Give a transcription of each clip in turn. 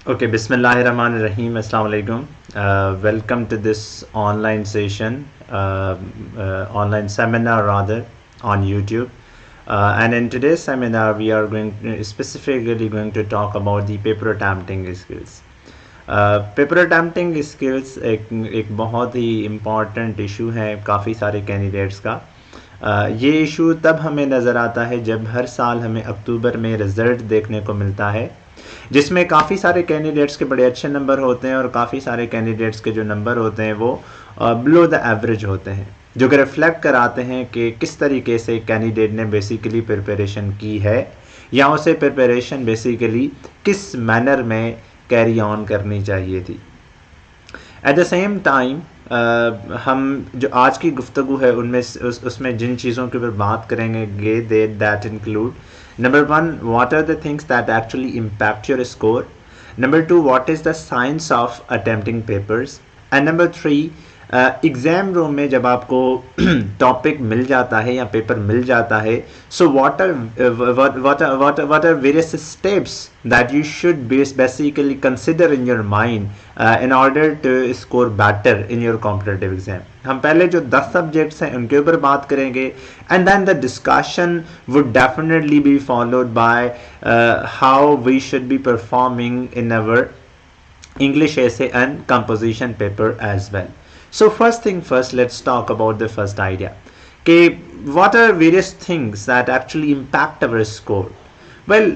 Okay, Bismillahirrahmanirrahim. Assalamu alaikum. Welcome to this online session, online seminar rather, on YouTube. And in today's seminar, we are specifically going to talk about the paper attempting skills. Paper attempting skills एक बहुत ही important issue है काफ़ी सारे candidates का। ये issue तब हमें नज़र आता है जब हर साल हमें अक्टूबर में रिज़ल्ट देखने को मिलता है, जिसमें काफ़ी सारे कैंडिडेट्स के बड़े अच्छे नंबर होते हैं और काफ़ी सारे कैंडिडेट्स के जो नंबर होते हैं वो बिलो द एवरेज होते हैं, जो कि रिफ्लेक्ट कराते हैं कि किस तरीके से कैंडिडेट ने बेसिकली प्रिपरेशन की है या उसे प्रिपरेशन बेसिकली किस मैनर में कैरी ऑन करनी चाहिए थी। एट द सेम टाइम हम जो आज की गुफ्तगू है उनमें उसमें जिन चीज़ों के ऊपर बात करेंगे that include Number 1, what are the things that actually impact your score? Number 2, what is the science of attempting papers? And number 3, exam room में जब आपको टॉपिक मिल जाता है या पेपर मिल जाता है, सो what are various steps that you should basically consider in your mind in order to score better in your competitive exam. हम पहले जो 10 सब्जेक्ट्स हैं उनके ऊपर बात करेंगे, and then the discussion would definitely be followed by how we should be performing in our English essay and composition paper as well. So first thing first, let's talk about the first idea. Okay, what are various things that actually impact our score? Well,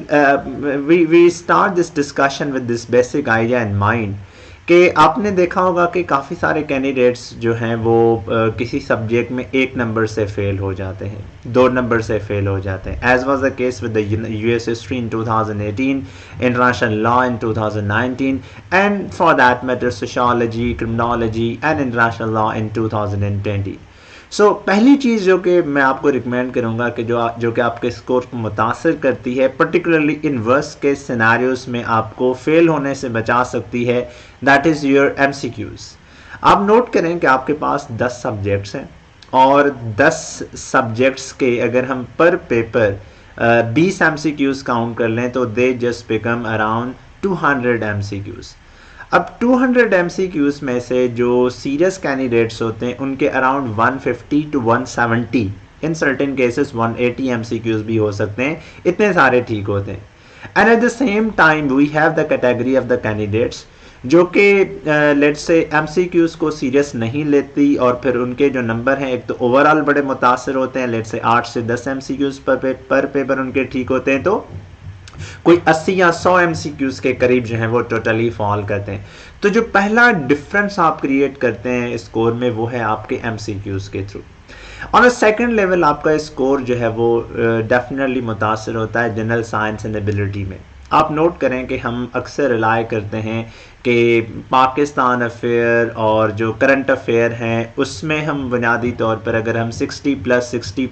we start this discussion with this basic idea in mind कि आपने देखा होगा कि काफ़ी सारे candidates जो हैं वो किसी सब्जेक्ट में 1 नंबर से फेल हो जाते हैं, 2 नंबर से फेल हो जाते हैं, as was the case with the US history in 2018, international law in 2019, and for that matter sociology, criminology and international law in 2020। So पहली चीज़ जो कि मैं आपको रिकमेंड करूंगा कि जो कि आपके स्कोर को मुतासर करती है, पर्टिकुलरली इन वर्स्ट के सिनेरियोस में आपको फेल होने से बचा सकती है, दैट इज़ योर एमसीक्यूज़। आप नोट करें कि आपके पास 10 सब्जेक्ट्स हैं और 10 सब्जेक्ट्स के अगर हम पर पेपर 20 एमसीक्यूज़ काउंट कर लें तो they just become around 200 MCQs. अब 200 एमसीक्यूज़ में से जो सीरियस कैंडिडेट्स होते हैं उनके around 150 to 170, in certain cases 180 MCQs भी हो सकते हैं, इतने सारे ठीक होते हैं। And at the same time we have the category of the candidates जो कि लेट्स से एमसीक्यूज़ को सीरियस नहीं लेती और फिर उनके जो नंबर हैं एक तो ओवरऑल बड़े मुतासर होते हैं, लेट्स से 8 से 10 एमसीक्यूज़ पर पेपर उनके ठीक होते हैं, तो कोई 80 या 100 एमसीक्यूज़ के करीब जो है वो टोटली फॉल करते हैं। तो जो पहला डिफरेंस आप क्रिएट करते हैं स्कोर में वो है आपके एमसीक्यूज़ के through. On a second level आपका स्कोर जो है वो डेफिनेटली मुतासर होता है जनरल साइंस एंड एबिलिटी में। आप नोट करें कि हम अक्सर रिलाय करते हैं कि पाकिस्तान अफेयर और जो करंट अफेयर हैं उसमें हम बुनियादी तौर पर अगर हम 60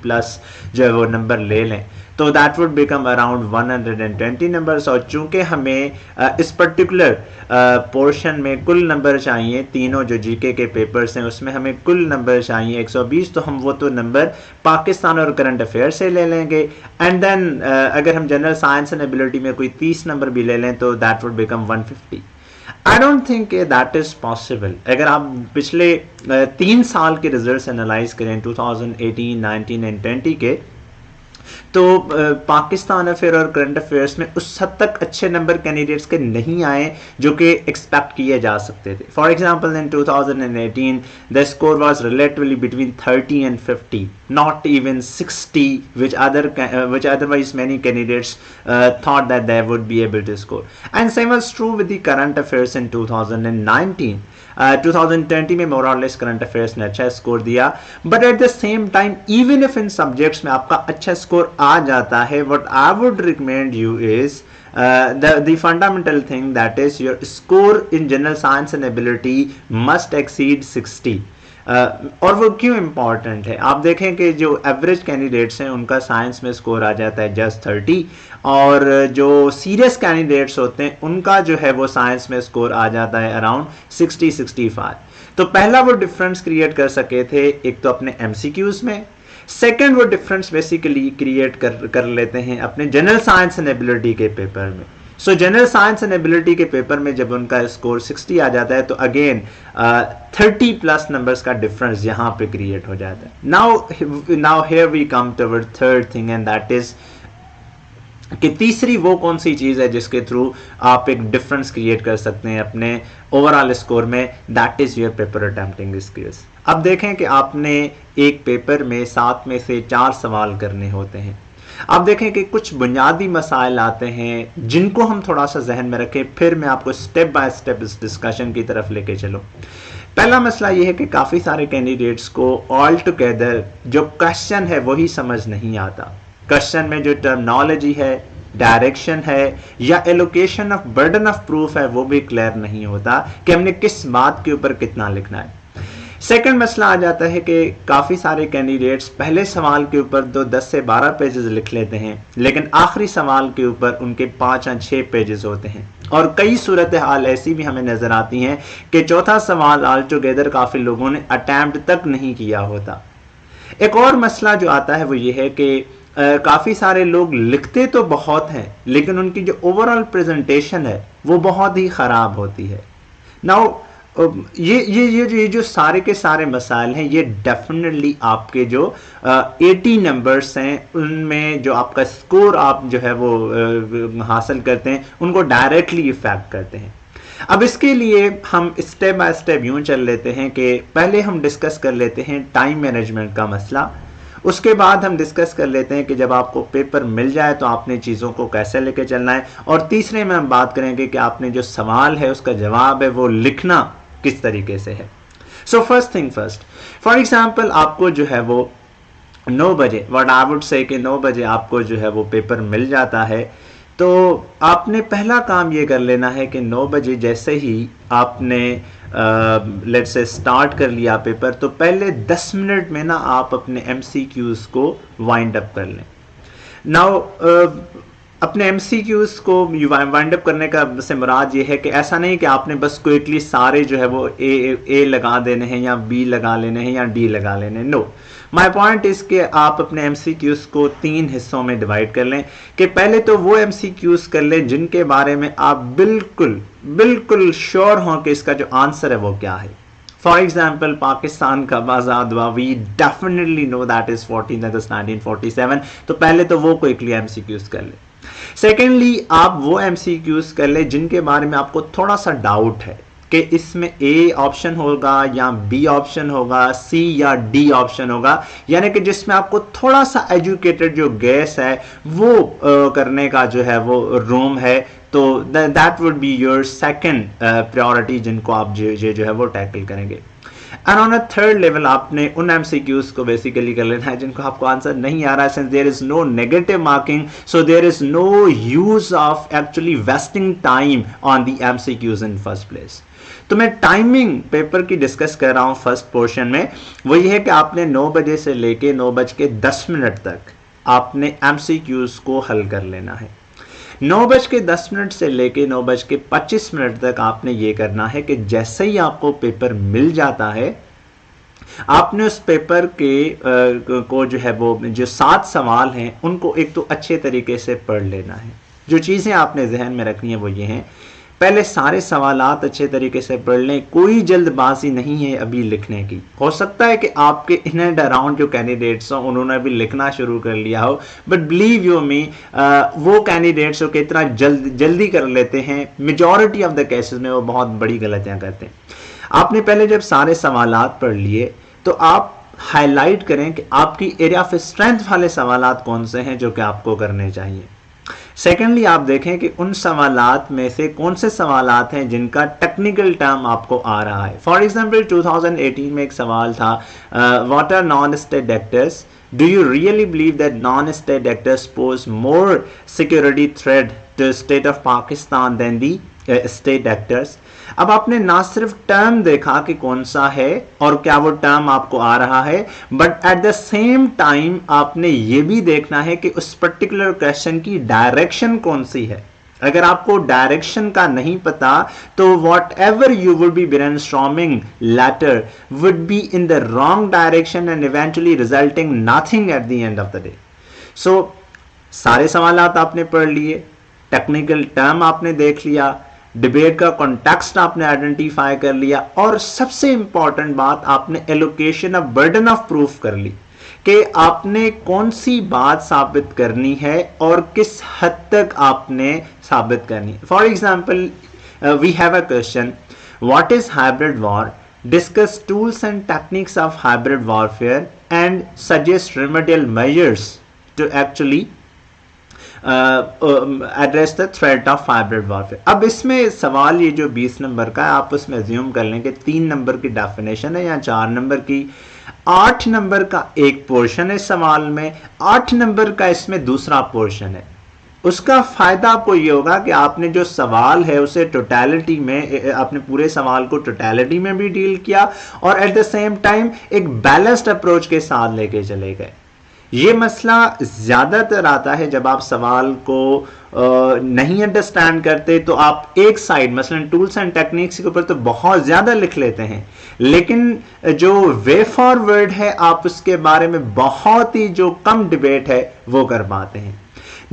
प्लस जो है वो नंबर ले लें तो that would become around 120 numbers. और चूंकि हमें इस पर्टिकुलर पोर्शन में कुल नंबर चाहिए, तीनों जो जीके के पेपर्स हैं उसमें हमें कुल नंबर चाहिए 120, तो हम वो तो नंबर पाकिस्तान और करंट अफेयर से ले लेंगे। एंड देन अगर हम जनरल साइंस एंड एबिलिटी में कोई 30 नंबर भी ले लें तो that would become 150। I don't think that is possible. अगर आप पिछले 3 साल के रिजल्ट्स एनालाइज करें 2018, 19 एंड 20 के, तो पाकिस्तान अफेयर और करंट अफेयर्स में उस हद तक अच्छे नंबर कैंडिडेट्स के नहीं आए जो कि एक्सपेक्ट किए जा सकते थे। For example in 2018 the score was relatively between 30 and 50, not even 60, which otherwise many candidates thought that they would be able to score. And same was true with the current affairs in 2019. 2020 में मोर और less current affairs ने अच्छा score दिया, but at the same time even if in subjects में आपका अच्छा score आ जाता है, what I would recommend you is the fundamental thing, that is your score in general science and ability must exceed 60. और वो क्यों important है, आप देखें कि जो एवरेज कैंडिडेट्स हैं उनका साइंस में स्कोर आ जाता है जस्ट 30, और जो सीरियस कैंडिडेट्स होते हैं उनका जो है वो साइंस में स्कोर आ जाता है अराउंड 60-65। तो पहला वो डिफरेंस क्रिएट कर सके थे एक तो अपने एमसीक्यूज़ में, सेकेंड वो डिफरेंस बेसिकली क्रिएट कर लेते हैं अपने जनरल साइंस एंड एबिलिटी के पेपर में। So general science and ability के पेपर में जब उनका स्कोर 60 आ जाता है तो अगेन 30 प्लस नंबर्स का डिफरेंस यहां पे क्रिएट हो जाता है. Now here we come to our third thing and that is कि तीसरी वो कौन सी चीज है जिसके थ्रू आप एक डिफरेंस क्रिएट कर सकते हैं अपने ओवरऑल स्कोर में. That is your paper attempting skills. अब देखें कि आपने एक पेपर में 7 में से 4 सवाल करने होते हैं. आप देखें कि कुछ बुनियादी मसाइल आते हैं जिनको हम थोड़ा सा जहन में रखें, फिर मैं आपको स्टेप बाय स्टेप इस डिस्कशन की तरफ लेके चलूं. पहला मसला यह है कि काफ़ी सारे कैंडिडेट्स को ऑल टुगेदर जो क्वेश्चन है वही समझ नहीं आता. क्वेश्चन में जो टर्मिनोलॉजी है, डायरेक्शन है या allocation of burden of proof है वो भी क्लियर नहीं होता कि हमने किस बात के ऊपर कितना लिखना है. सेकंड मसला आ जाता है कि काफ़ी सारे कैंडिडेट्स पहले सवाल के ऊपर 10 से 12 पेजेस लिख लेते हैं, लेकिन आखिरी सवाल के ऊपर उनके 5 या 6 पेजेस होते हैं. और कई सूरत हाल ऐसी भी हमें नजर आती हैं कि चौथा सवाल ऑल टुगेदर काफ़ी लोगों ने अटैम्प्ट तक नहीं किया होता. एक और मसला जो आता है वो ये है कि काफ़ी सारे लोग लिखते तो बहुत हैं लेकिन उनकी जो ओवरऑल प्रेजेंटेशन है वो बहुत ही ख़राब होती है. नाउ ये जो सारे के सारे मसाइल हैं ये डेफिनेटली आपके जो 80 नंबर्स हैं उनमें जो आपका स्कोर आप जो है वो हासिल करते हैं उनको डायरेक्टली इफेक्ट करते हैं. अब इसके लिए हम स्टेप बाय स्टेप यूं चल लेते हैं कि पहले हम डिस्कस कर लेते हैं टाइम मैनेजमेंट का मसला. उसके बाद हम डिस्कस कर लेते हैं कि जब आपको पेपर मिल जाए तो आपने चीज़ों को कैसे लेके चलना है. और तीसरे में हम बात करेंगे कि आपने जो सवाल है उसका जवाब है वो लिखना किस तरीके से है. So first thing first, for example आपको जो है वो 9 बजे, व्हाट आई वुड से कि 9 बजे आपको जो है वो पेपर मिल जाता है. तो आपने पहला काम ये कर लेना है कि 9 बजे जैसे ही आपने लेट्स से स्टार्ट कर लिया पेपर तो पहले 10 मिनट में ना आप अपने MCQs को वाइंड अप कर लें. नाउ अपने MCQs को वाइंड अप करने का से मुराद ये है कि ऐसा नहीं कि आपने बस क्विकली सारे जो है वो ए लगा देने हैं या B लगा लेने हैं या D लगा लेने हैं. नो, माय पॉइंट इज कि आप अपने MCQs को 3 हिस्सों में डिवाइड कर लें कि पहले तो वो MCQs कर लें जिनके बारे में आप बिल्कुल श्योर हों कि इसका जो आंसर है वो क्या है. फॉर एग्जाम्पल पाकिस्तान कब आज़ाद हुआ, we definitely know that is 14 August 1947. तो पहले तो वो क्विकली MCQs कर लें. सेकेंडली आप वो MCQs कर ले जिनके बारे में आपको थोड़ा सा डाउट है कि इसमें A ऑप्शन होगा या B ऑप्शन होगा, C या D ऑप्शन होगा, यानी कि जिसमें आपको थोड़ा सा एजुकेटेड जो गैस है वो करने का जो है वो रूम है. तो that would be your second priority जिनको आप जो है वो टैकल करेंगे. And on a third level आपने उन MCQs को बेसिकली कर लेना है जिनको आपको आंसर नहीं आ रहा है. Since there is no negative marking so there is no use of actually wasting time on the MCQs in first place. तो मैं टाइमिंग पेपर की डिस्कस कर रहा हूं फर्स्ट पोर्शन में. वो ये है कि आपने 9 बजे से लेके 9:10 तक आपने MCQs को हल कर लेना है. 9:10 से लेके 9:25 तक आपने ये करना है कि जैसे ही आपको पेपर मिल जाता है आपने उस पेपर के को जो है वो जो 7 सवाल हैं उनको एक तो अच्छे तरीके से पढ़ लेना है. जो चीज़ें आपने जहन में रखनी है वो ये हैं, पहले सारे सवालात अच्छे तरीके से पढ़ लें. कोई जल्दबाजी नहीं है अभी लिखने की. हो सकता है कि आपके इन एंड अराउंड जो कैंडिडेट्स हों उन्होंने अभी लिखना शुरू कर लिया हो, बट बिलीव यू मी वो कैंडिडेट्स को इतना जल्दी कर लेते हैं, मेजॉरिटी ऑफ द केसेस में वो बहुत बड़ी गलतियां करते हैं. आपने पहले जब सारे सवालात पढ़ लिए तो आप हाईलाइट करें कि आपकी एरिया ऑफ स्ट्रेंथ वाले सवालात कौन से हैं जो कि आपको करने चाहिए. सेकेंडली आप देखें कि उन सवालात में से कौन से सवालात हैं जिनका टेक्निकल टर्म आपको आ रहा है. फॉर एग्जांपल 2018 में एक सवाल था, what are non state actors, do you really believe that non state actors pose more security threat to state of Pakistan then the state actors. अब आपने ना सिर्फ टर्म देखा कि कौन सा है और क्या वो टर्म आपको आ रहा है, but at the same time आपने ये भी देखना है कि उस पर्टिकुलर क्वेश्चन की डायरेक्शन कौन सी है. अगर आपको डायरेक्शन का नहीं पता तो whatever you would be brainstorming later would be in the wrong direction and eventually resulting nothing at the end of the day. So सारे सवालात आपने पढ़ लिए, टेक्निकल टर्म आपने देख लिया, डिबेट का कॉन्टेक्स्ट आपने आइडेंटिफाई कर लिया, और सबसे इंपॉर्टेंट बात आपने allocation of burden of proof कर ली कि आपने कौन सी बात साबित करनी है और किस हद तक आपने साबित करनी है। For example we have a question, what is hybrid war, discuss tools and techniques of hybrid warfare and suggest remedial measures to actually address the threat of hybrid warfare। अब इसमें सवाल ये जो 20 नंबर का है, आप उसमें अज्यूम कर लें कि 3 नंबर की डेफिनेशन है या 4 नंबर की, 8 नंबर का एक पोर्शन है सवाल में, 8 नंबर का इसमें दूसरा पोर्शन है। उसका फायदा आपको ये होगा कि आपने जो सवाल है उसे टोटलिटी में, आपने पूरे सवाल को टोटलिटी में भी डील किया और एट द सेम टाइम एक बैलेंस्ड अप्रोच के साथ लेके चले गए। ये मसला ज्यादातर आता है जब आप सवाल को नहीं अंडरस्टैंड करते, तो आप एक साइड मसलन टूल्स एंड टेक्निक्स के ऊपर तो बहुत ज्यादा लिख लेते हैं, लेकिन जो वे फॉरवर्ड है आप उसके बारे में बहुत ही जो कम डिबेट है वो कर पाते हैं।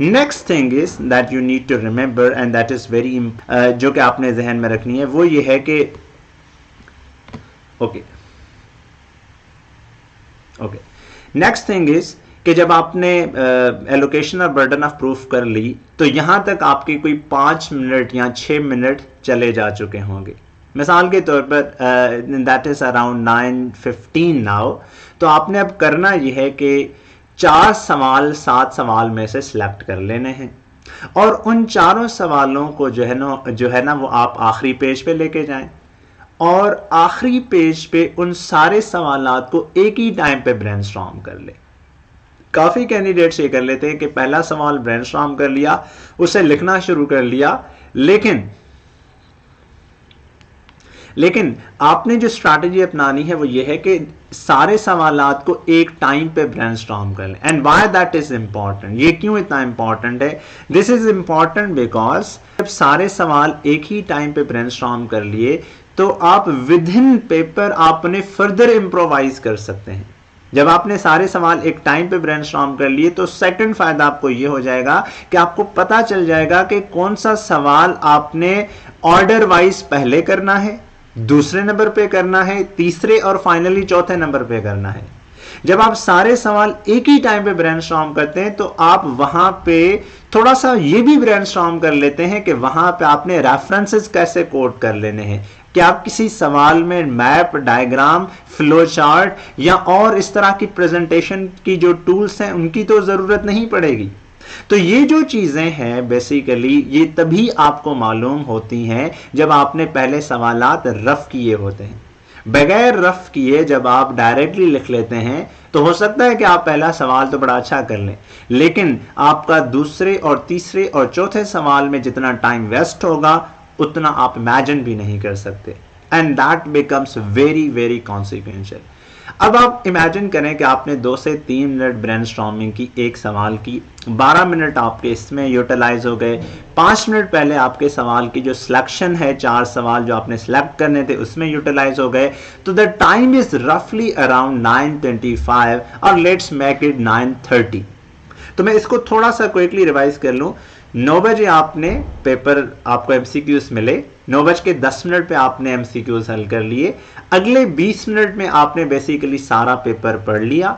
Next thing is that you need to remember and that is very जो कि आपने जहन में रखनी है, वो ये है कि ओके नेक्स्ट थिंग इज कि जब आपने एलोकेशन और बर्डन ऑफ प्रूफ कर ली तो यहां तक आपके कोई 5 मिनट या 6 मिनट चले जा चुके होंगे। मिसाल के तौर पर दैट इज अराउंड 9:15 नाउ। तो आपने अब करना यह है कि 4 सवाल 7 सवाल में से सिलेक्ट कर लेने हैं और उन चारों सवालों को जो है ना वो आप आखिरी पेज पे लेके जाएं और आखिरी पेज पे उन सारे सवालात को एक ही टाइम पे ब्रेनस्टॉर्म कर ले। काफी कैंडिडेट्स ये कर लेते हैं कि पहला सवाल ब्रेनस्टॉर्म कर लिया, उसे लिखना शुरू कर लिया, लेकिन आपने जो स्ट्रैटेजी अपनानी है वो ये है कि सारे सवालात को एक टाइम पे ब्रेनस्टॉर्म कर लें। And why that is important, ये क्यों इतना इंपॉर्टेंट है? दिस इज इंपॉर्टेंट बिकॉज जब सारे सवाल एक ही टाइम पे ब्रेनस्टॉर्म कर लिए तो आप विद इन पेपर आपने फर्दर इंप्रोवाइज कर सकते हैं। जब आपने सारे सवाल एक टाइम पे ब्रेनस्टॉर्म कर लिए तो सेकंड फायदा आपको ये हो जाएगा कि आपको पता चल जाएगा कि कौन सा सवाल आपने ऑर्डर वाइज पहले करना है, दूसरे नंबर पे करना है, तीसरे और फाइनली चौथे नंबर पे करना है। जब आप सारे सवाल एक ही टाइम पे ब्रेनस्टॉर्म करते हैं तो आप वहां पे थोड़ा सा ये भी ब्रेनस्टॉर्म कर लेते हैं कि वहां पे आपने रेफरेंसेस कैसे कोट कर लेने हैं, कि आप किसी सवाल में मैप, डायग्राम, फ्लो चार्ट या और इस तरह की प्रेजेंटेशन की जो टूल्स हैं उनकी तो जरूरत नहीं पड़ेगी। तो ये जो चीजें हैं बेसिकली ये तभी आपको मालूम होती हैं जब आपने पहले सवालात रफ किए होते हैं। बगैर रफ किए जब आप डायरेक्टली लिख लेते हैं तो हो सकता है कि आप पहला सवाल तो बड़ा अच्छा कर लें, लेकिन आपका दूसरे और तीसरे और चौथे सवाल में जितना टाइम वेस्ट होगा उतना आप इमेजिन भी नहीं कर सकते। And that becomes very very consequential. अब आप इमेजिन करें कि आपने 2 से 3 मिनट ब्रेनस्टॉर्मिंग की एक सवाल की, 12 मिनट आपके इसमें यूटिलाइज हो गए, 5 मिनट पहले आपके सवाल की जो सिलेक्शन है, 4 सवाल जो आपने सिलेक्ट करने थे उसमें यूटिलाइज हो गए, तो द टाइम इज रफली अराउंड 9:25 और लेट्स मेक इट 9:30। तो मैं इसको थोड़ा सा क्विकली रिवाइज कर लूं। 9 बजे आपने पेपर, आपको एमसीक्यूज मिले, 9:10 पे आपने एमसीक्यूज हल कर लिए, अगले 20 मिनट में आपने बेसिकली सारा पेपर पढ़ लिया,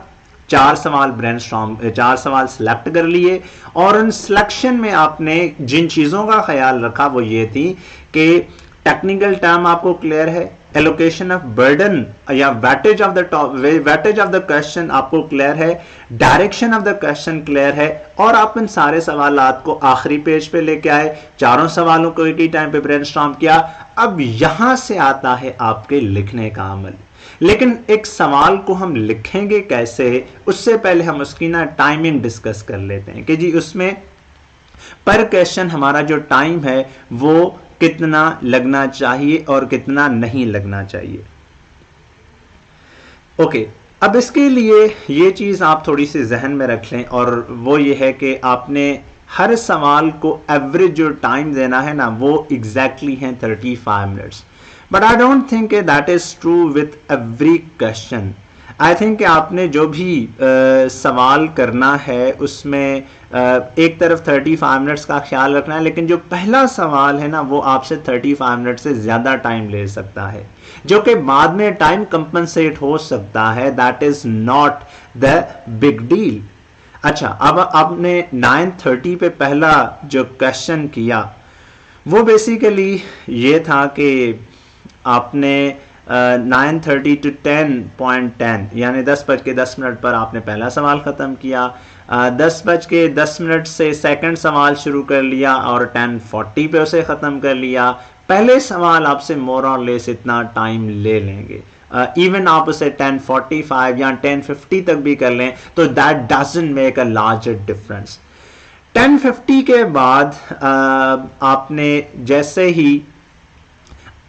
4 सवाल सिलेक्ट कर लिए और उन सिलेक्शन में आपने जिन चीजों का ख्याल रखा वो ये थी कि टेक्निकल टर्म आपको क्लियर है, एलोकेशन ऑफ बर्डन या वेटेज ऑफ द क्वेश्चन आपको क्लियर है, direction of the question clear है और आप इन सारे सवालात को आखिरी पेज पे लेके आए, चारों सवालों को एक ही टाइम पे ब्रेनस्टॉर्म किया। अब यहां से आता है आपके लिखने का अमल। लेकिन एक सवाल को हम लिखेंगे कैसे, उससे पहले हम उसकी ना टाइमिंग डिस्कस कर लेते हैं कि जी उसमें पर क्वेश्चन हमारा जो टाइम है वो कितना लगना चाहिए और कितना नहीं लगना चाहिए। ओके, अब इसके लिए ये चीज आप थोड़ी सी जहन में रख लें और वो ये है कि आपने हर सवाल को एवरेज जो टाइम देना है ना वो एग्जैक्टली है 35 minutes. But I don't think that is true with every question. I think कि आपने जो भी सवाल करना है उसमें एक तरफ 35 मिनट्स का ख्याल रखना है, लेकिन जो पहला सवाल है ना वो आपसे 35 मिनट से ज़्यादा टाइम ले सकता है, जो कि बाद में टाइम कंपनसेट हो सकता है। That is not the big deal. अच्छा, अब आपने 9:30 पे पहला जो क्वेश्चन किया वो बेसिकली ये था कि आपने 9:30 to 10:10 यानी 10:10 पर आपने पहला सवाल ख़त्म किया। 10:10 से सेकंड सवाल शुरू कर लिया और 10:40 पे उसे ख़त्म कर लिया। पहले सवाल आपसे मोर और लेस इतना टाइम ले लेंगे। इवन आप उसे 10:45 या 10:50 तक भी कर लें तो that doesn't make a larger difference. 10:50 के बाद आपने जैसे ही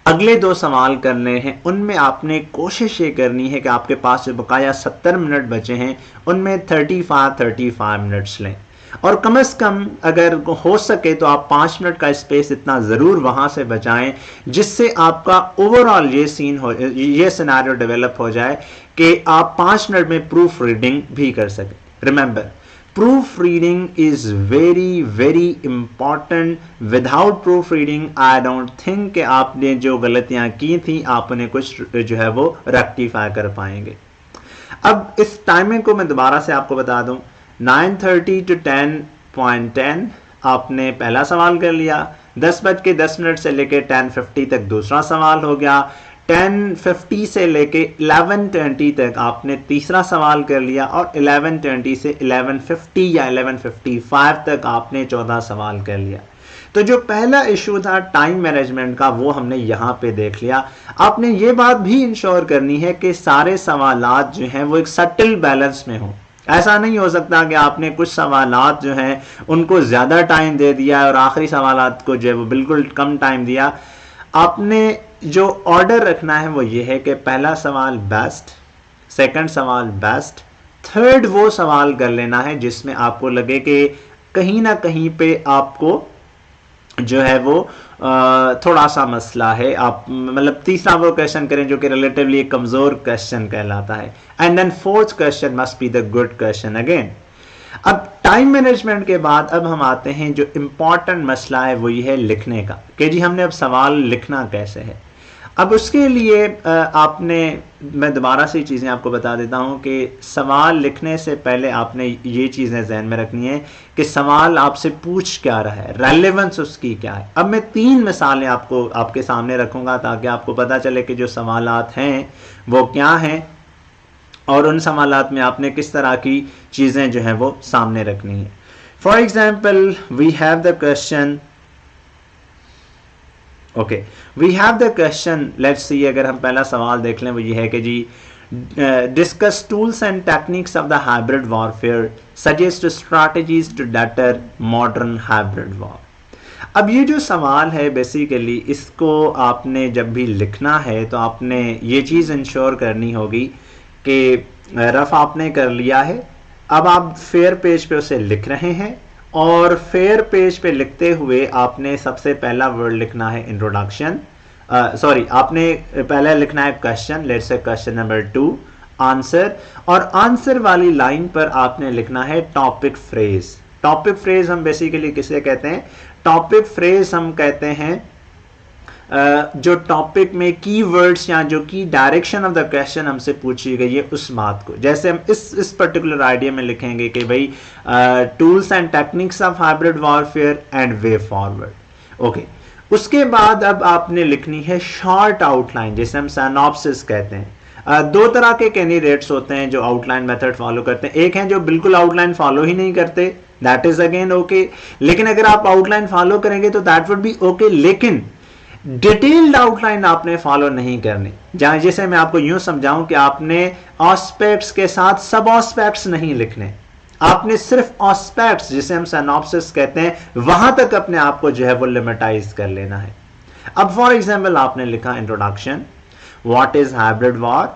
अगले दो सवाल करने हैं उनमें आपने कोशिश ये करनी है कि आपके पास जो बकाया 70 मिनट बचे हैं उनमें 35 मिनट्स लें, और कम से कम अगर हो सके तो आप 5 मिनट का स्पेस इतना ज़रूर वहाँ से बचाएं जिससे आपका ओवरऑल ये सिनेरियो डेवलप हो जाए कि आप 5 मिनट में प्रूफ रीडिंग भी कर सकें। Remember, proof reading is very very important. Without proof reading I don't think कि आपने जो गलतियां की थी आप उन्हें कुछ जो है वो रेक्टिफाई कर पाएंगे। अब इस टाइमिंग को मैं दोबारा से आपको बता दूं, 9:30 to 10:10 आपने पहला सवाल कर लिया। 10:10 से लेके 10:50 तक दूसरा सवाल हो गया। 10:50 से लेके 11:20 तक आपने तीसरा सवाल कर लिया, और 11:20 से 11:50 या 11:55 तक आपने चौथा सवाल कर लिया। तो जो पहला इशू था टाइम मैनेजमेंट का वो हमने यहाँ पे देख लिया। आपने ये बात भी इंश्योर करनी है कि सारे सवालात जो हैं वो एक सटल बैलेंस में हो। ऐसा नहीं हो सकता कि आपने कुछ सवालात जो हैं उनको ज़्यादा टाइम दे दिया और आखिरी सवालात को जो है वो बिल्कुल कम टाइम दिया। आपने जो ऑर्डर रखना है वो ये है कि पहला सवाल बेस्ट, सेकंड सवाल बेस्ट, थर्ड वो सवाल कर लेना है जिसमें आपको लगे कि कहीं ना कहीं पे आपको जो है वो थोड़ा सा मसला है। आप मतलब तीसरा वो क्वेश्चन करें जो कि रिलेटिवली एक कमज़ोर क्वेश्चन कहलाता है। And then fourth question must be the good question again. अब टाइम मैनेजमेंट के बाद अब हम आते हैं जो इम्पॉर्टेंट मसला है वो ये है लिखने का, कि जी हमने अब सवाल लिखना कैसे है। अब उसके लिए मैं दोबारा से चीज़ें आपको बता देता हूँ कि सवाल लिखने से पहले आपने ये चीज़ें जहन में रखनी है कि सवाल आपसे पूछ क्या रहा है, रेलेवेंस उसकी क्या है। अब मैं 3 मिसालें आपके सामने रखूँगा ताकि आपको पता चले कि जो सवालात हैं वो क्या हैं और उन सवालात में आपने किस तरह की चीज़ें जो हैं वो सामने रखनी है। For example we have the question, okay, we have the question, let's see, अगर हम पहला सवाल देख लें वो ये है कि जी discuss tools and techniques of the hybrid warfare, suggest strategies to deter modern hybrid war. अब ये जो सवाल है बेसिकली इसको आपने जब भी लिखना है तो आपने ये चीज़ इंश्योर करनी होगी कि रफ आपने कर लिया है। अब आप फेयर पेज पे उसे लिख रहे हैं और फेयर पेज पे लिखते हुए आपने सबसे पहला वर्ड लिखना है इंट्रोडक्शन, आपने पहले लिखना है question, let's say question number 2, answer, और आंसर वाली लाइन पर आपने लिखना है टॉपिक फ्रेज। टॉपिक फ्रेज हम बेसिकली किसे कहते हैं? टॉपिक फ्रेज हम कहते हैं जो टॉपिक में की वर्ड्स या जो की डायरेक्शन ऑफ द क्वेश्चन हमसे पूछी गई है उस बात को। जैसे हम इस पर्टिकुलर आइडिया में लिखेंगे कि भाई tools and techniques of hybrid warfare and way forward. Okay, उसके बाद अब आपने लिखनी है शॉर्ट आउटलाइन, जिसे हम सिनॉप्सिस कहते हैं। 2 तरह के कैंडिडेट्स होते हैं जो आउटलाइन मेथड फॉलो करते हैं। एक है जो बिल्कुल आउटलाइन फॉलो ही नहीं करते, दैट इज अगेन ओके। लेकिन अगर आप आउटलाइन फॉलो करेंगे तो दैट वुड बी ओके, लेकिन डिटेल्ड आउटलाइन आपने फॉलो नहीं करनी। जहां जैसे मैं आपको यूं समझाऊं कि आपने ऑस्पेक्ट्स के साथ सब ऑस्पेक्ट्स नहीं लिखने, आपने सिर्फ ऑस्पेक्ट्स जिसे हम सिनॉप्सिस कहते हैं वहां तक अपने आप को जो है वो लिमिटाइज कर लेना है। अब फॉर एग्जांपल आपने लिखा introduction, what is hybrid war,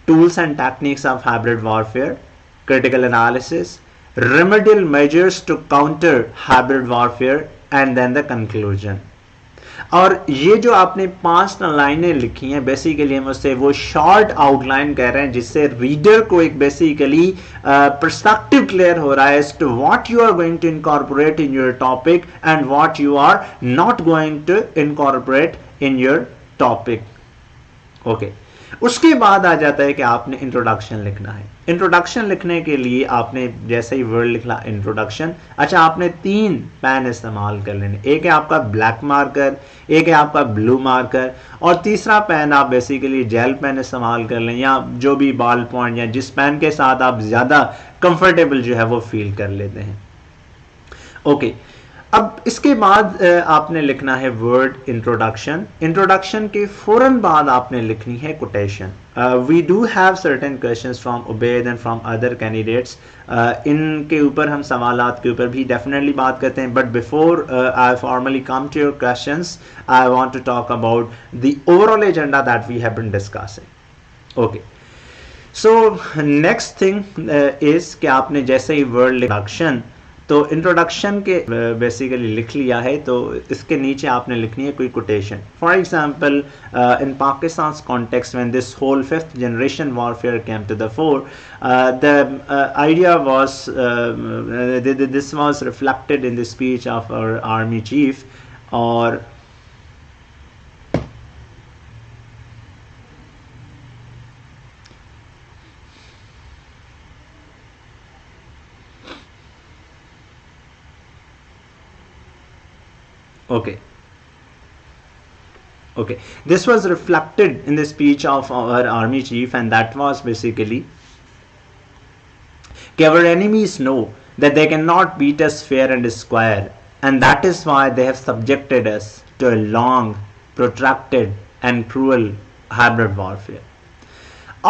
tools and techniques of hybrid warfare, critical analysis, remedial measures to counter hybrid warfare, and then the conclusion. और ये जो आपने 5 लाइनें लिखी हैं बेसिकली हम उससे वो शॉर्ट आउटलाइन कह रहे हैं जिससे रीडर को एक बेसिकली पर्सपेक्टिव क्लियर हो रहा है as to what you are going to incorporate in your topic and what you are not going to incorporate in your topic. Okay, उसके बाद आ जाता है कि आपने इंट्रोडक्शन लिखना है। इंट्रोडक्शन लिखने के लिए आपने जैसे ही वर्ड लिखा इंट्रोडक्शन, अच्छा आपने 3 पेन इस्तेमाल कर लेने, एक है आपका ब्लैक मार्कर, एक है आपका ब्लू मार्कर और तीसरा पेन आप बेसिकली जेल पेन इस्तेमाल कर लें या जो भी बॉल पॉइंट या जिस पेन के साथ आप ज़्यादा कंफर्टेबल जो है वो फील कर लेते हैं। ओके, अब इसके बाद आपने लिखना है वर्ड इंट्रोडक्शन। इंट्रोडक्शन के फौरन बाद आपने लिखनी है quotation. We do have certain questions from Ubaid and from other candidates. इनके ऊपर हम सवालात के ऊपर भी डेफिनेटली बात करते हैं, but before I formally come to your questions I want to talk about the overall agenda that we have been discussing. Okay, so next thing is कि आपने जैसे ही वर्ड इंट्रोडक्शन, तो इंट्रोडक्शन के बेसिकली लिख लिया है तो इसके नीचे आपने लिखनी है कोई quotation. For example in Pakistan context when this whole 5th generation warfare came to the fore, the idea was this was reflected in the speech of our army chief. और Okay, this was reflected in the speech of our army chief, and that was basically our enemies know that they cannot beat us fair and square, and that is why they have subjected us to a long, protracted and cruel hybrid warfare.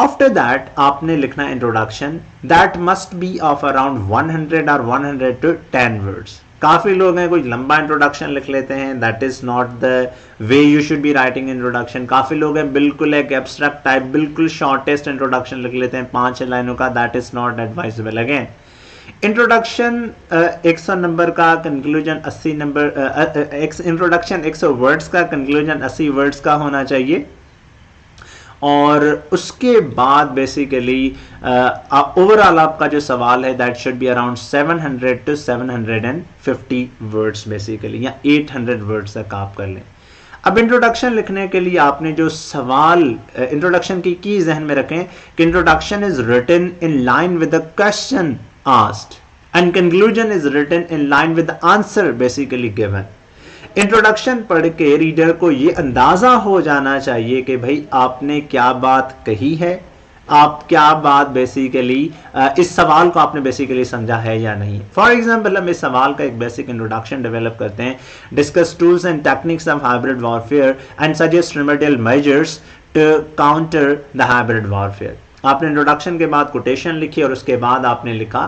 After that आपने लिखना introduction, that must be of around 100 or 100 to 10 words. काफ़ी लोग हैं कोई लंबा introduction लिख लेते हैं, that is not the way you should be writing introduction. काफ़ी लोग हैं बिल्कुल एक एब्स्ट्रैक्ट टाइप बिल्कुल शॉर्टेस्ट इंट्रोडक्शन लिख लेते हैं 5 लाइनों का, that is not advisable. Again introduction 100 number का, कंक्लूजन 80 नंबर, इंट्रोडक्शन 100 वर्ड्स का, कंक्लूजन 80 वर्ड्स का होना चाहिए। और उसके बाद बेसिकली ओवरऑल आपका जो सवाल है that should be around 700 to 750 words basically, या 800 वर्ड्स तक आप कर लें। अब इंट्रोडक्शन लिखने के लिए आपने जो सवाल इंट्रोडक्शन की जहन में रखें कि introduction is written in line with the question asked and conclusion is written in line with the answer basically given. Introduction पढ़ के रीडर को ये अंदाजा हो जाना चाहिए कि भाई आपने क्या बात कही है, आप क्या बात बेसिकली इस सवाल को आपने बेसिकली समझा है या नहीं। फॉर एग्जांपल हम इस सवाल का एक बेसिक इंट्रोडक्शन डेवलप करते हैं, discuss tools and techniques of hybrid warfare and suggest remedial measures to counter the hybrid warfare. आपने इंट्रोडक्शन के बाद कोटेशन लिखी और उसके बाद आपने लिखा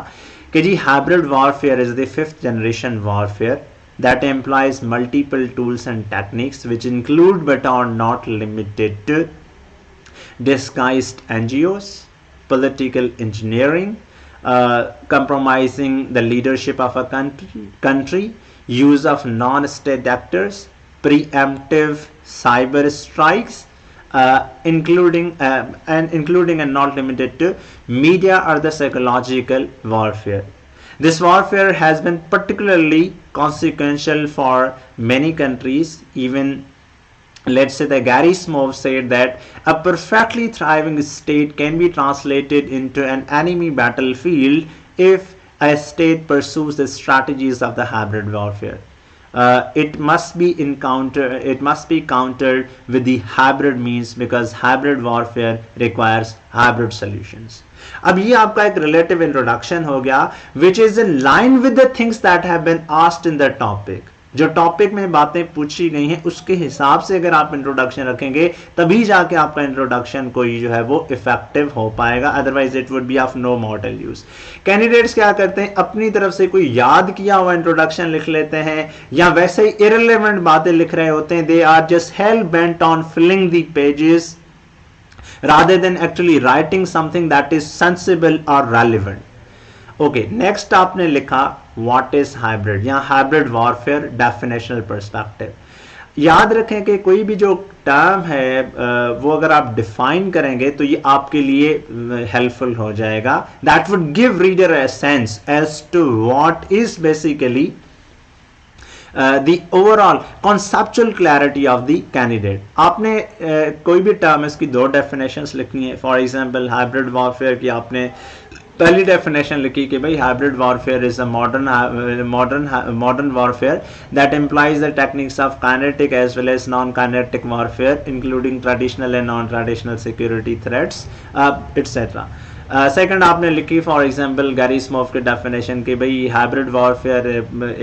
कि जी hybrid warfare is the 5th generation warfare that employs multiple tools and techniques which include but are not limited to disguised NGOs, political engineering, compromising the leadership of a country, use of non-state actors, preemptive cyber strikes, including and not limited to media or the psychological warfare. This warfare has been particularly consequential for many countries. Even let's say that Gary Smith said that a perfectly thriving state can be translated into an enemy battlefield if a state pursues the strategies of the hybrid warfare. It must be countered with the hybrid means because hybrid warfare requires hybrid solutions. अब ये आपका एक relative introduction हो गया which is in line with the things that have been asked in the topic. जो topic में बातें पूछी गई हैं उसके हिसाब से अगर आप इंट्रोडक्शन रखेंगे तभी जाके आपका इंट्रोडक्शन कोई जो है वो इफेक्टिव हो पाएगा, otherwise it would be of no model use. Candidates क्या करते हैं, अपनी तरफ से कोई याद किया हुआ इंट्रोडक्शन लिख लेते हैं या वैसे ही इररिलेवेंट बातें लिख रहे होते हैं। They are just hell bent on filling the pages rather than actually writing something that is sensible or relevant. Okay, next आपने लिखा what is hybrid या hybrid warfare definitional perspective. याद रखें कि कोई भी जो टर्म है वो अगर आप डिफाइन करेंगे तो ये आपके लिए हेल्पफुल हो जाएगा. That would give reader a sense as to what is basically the overall conceptual clarity of the candidate. आपने कोई भी टर्म इसकी दो डेफिनेशंस लिखनी है. फॉर एग्जांपल हाइब्रिड वॉरफेयर की आपने पहली डेफिनेशन लिखी कि भाई hybrid warfare is a modern warfare that implies the techniques of kinetic as well as non kinetic warfare including traditional and non traditional security threats etcetera. Second आपने लिखी for example Gary स्मोफ की definition कि भाई hybrid warfare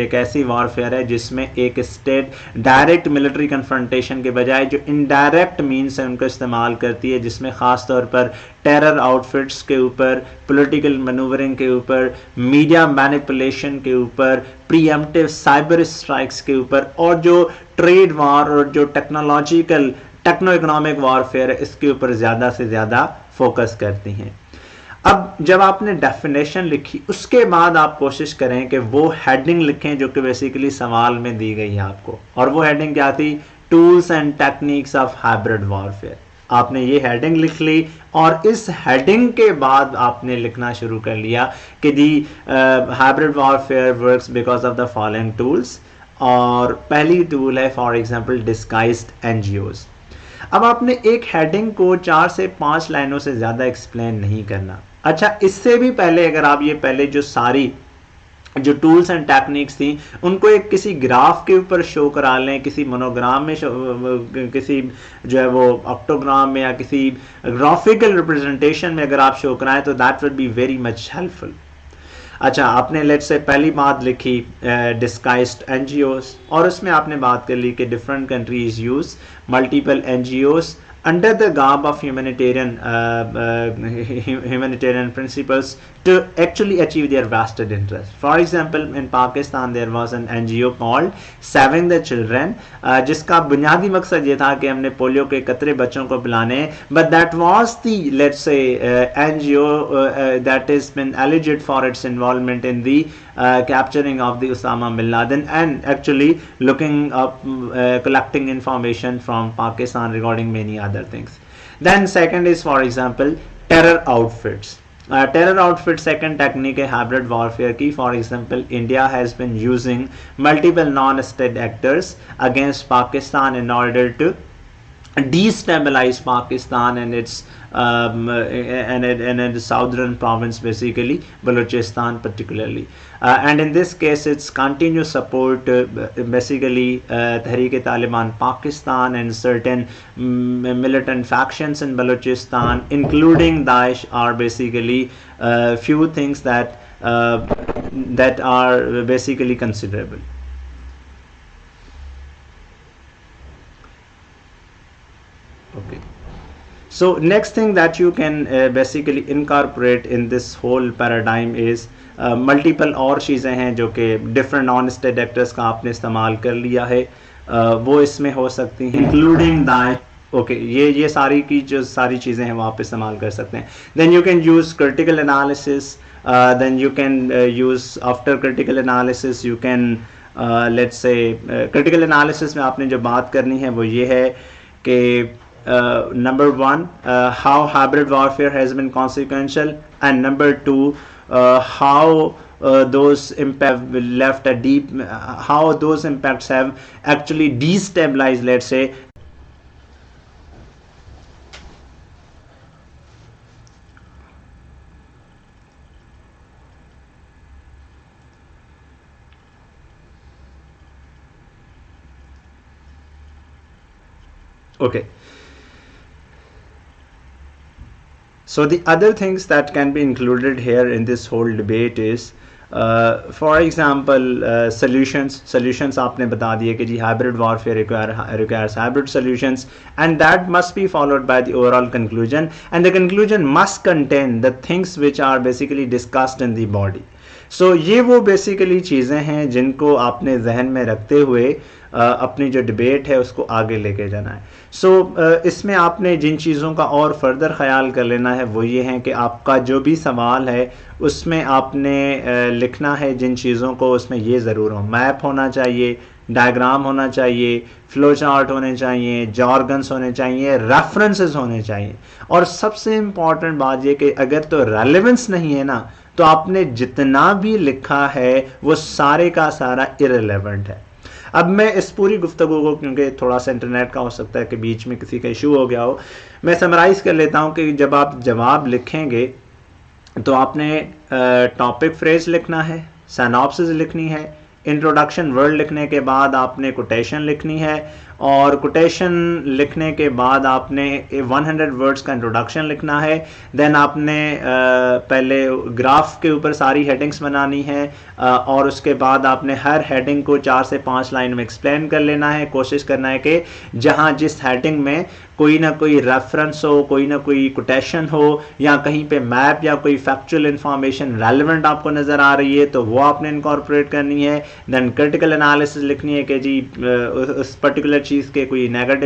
एक ऐसी warfare है जिसमें एक स्टेट डायरेक्ट मिलिट्री कन्फ्रंटेशन के बजाय जो इनडायरेक्ट मीन्स है उनको इस्तेमाल करती है, जिसमें ख़ास तौर पर टेरर आउटफिट्स के ऊपर, पॉलिटिकल मैनूवरिंग के ऊपर, मीडिया मैनिपुलेशन के ऊपर, प्रीएम्प्टिव साइबर स्ट्राइक्स के ऊपर, और जो ट्रेड वॉर और जो टेक्नो इकोनॉमिक वॉरफेयर है इसके ऊपर ज़्यादा से ज़्यादा फोकस करती हैं. अब जब आपने डेफिनेशन लिखी उसके बाद आप कोशिश करें कि वो हेडिंग लिखें जो कि बेसिकली सवाल में दी गई है आपको, और वो हेडिंग क्या थी? Tools and techniques of hybrid warfare. आपने ये हेडिंग लिख ली और इस हेडिंग के बाद आपने लिखना शुरू कर लिया कि the hybrid warfare works because of the following tools, और पहली टूल है फॉर एग्जांपल डिस्गाइज्ड एनजीओज. अब आपने एक हेडिंग को 4 से 5 लाइनों से ज़्यादा एक्सप्लेन नहीं करना. अच्छा, इससे भी पहले अगर आप ये पहले जो सारी जो टूल्स एंड टेक्निक्स थी उनको एक किसी ग्राफ के ऊपर शो करा लें, किसी मोनोग्राम में किसी जो है वो ऑक्टोग्राम में या किसी ग्राफिकल रिप्रेजेंटेशन में अगर आप शो कराएं तो that would be very much helpful. अच्छा, आपने लेट्स से पहली बात लिखी डिस्गाइज्ड एनजीओज, और उसमें आपने बात कर ली कि different countries use multiple NGOs under the garb of humanitarian principles to actually achieve their vested interest. For example, in Pakistan there was an NGO called Saving the Children, जिसका बुनियादी मकसद ये था कि हमने पोलियो के कतरे बच्चों को पिलाने, but that was the let's say NGO that has been alleged for its involvement in the capturing of the Osama bin Laden and actually looking up collecting information from Pakistan regarding many other things. Then second is for example terror outfits. Terror outfit second technique है hybrid warfare की. For example, India has been using multiple non-state actors against Pakistan in order to destabilize Pakistan and its and the southern province, basically Balochistan particularly, and in this case it's continuous support basically Tehreek-e-Taliban Pakistan and certain militant factions in Balochistan including Daesh are basically few things that are basically considerable. Okay, so next thing that you can basically incorporate in this whole paradigm is multiple और चीज़ें हैं जो कि different non-state actors का आपने इस्तेमाल कर लिया है, वो इसमें हो सकती हैं including that. ओके, ये सारी की जो सारी चीज़ें हैं वो आप इस्तेमाल कर सकते हैं. Then you can use critical analysis, then you can use after critical analysis you can let's say critical analysis में आपने जो बात करनी है वो ये है कि number one, how hybrid warfare has been consequential, and number two, how those impact left a deep, how those impacts have actually destabilized, let's say. Okay. So the other things that can be included here in this whole debate is for example solutions आपने बता दिए कि जी hybrid warfare requires hybrid solutions, and that must be followed by the overall conclusion, and the conclusion must contain the things which are basically discussed in the body. So ये वो basically चीज़ें हैं जिनको आपने जहन में रखते हुए अपनी जो डिबेट है उसको आगे लेके जाना है. सो इसमें आपने जिन चीज़ों का और फर्दर ख्याल कर लेना है वो ये है कि आपका जो भी सवाल है उसमें आपने लिखना है जिन चीज़ों को, उसमें ये ज़रूर हो, मैप होना चाहिए, डायग्राम होना चाहिए, फ्लो चार्ट होने चाहिए, जॉर्गन्स होने चाहिए, रेफरेंसेस होने चाहिए। और सबसे इंपॉर्टेंट बात ये कि अगर तो रेलेवेंस नहीं है ना, तो आपने जितना भी लिखा है वो सारे का सारा इररिलेवेंट है। अब मैं इस पूरी गुफ्तगू को, क्योंकि थोड़ा सा इंटरनेट का हो सकता है कि बीच में किसी का इशू हो गया हो, मैं समराइज़ कर लेता हूं कि जब आप जवाब लिखेंगे तो आपने टॉपिक फ्रेज लिखना है, सिनॉप्सिस लिखनी है, इंट्रोडक्शन वर्ड लिखने के बाद आपने कोटेशन लिखनी है, और कोटेशन लिखने के बाद आपने 100 वर्ड्स का इंट्रोडक्शन लिखना है। देन आपने पहले ग्राफ के ऊपर सारी हेडिंग्स बनानी है, और उसके बाद आपने हर हेडिंग को 4 से 5 लाइन में एक्सप्लेन कर लेना है। कोशिश करना है कि जहां जिस हेडिंग में कोई ना कोई रेफरेंस हो, कोई ना कोई कोटेशन हो, या कहीं पे मैप या कोई फैक्चुअल इंफॉर्मेशन रेलेवेंट आपको नज़र आ रही है तो वो आपने इनकॉर्पोरेट करनी है। देन क्रिटिकल एनालिसिस लिखनी है कि जी उस पर्टिकुलर चीज़ के कोई नेगेटिव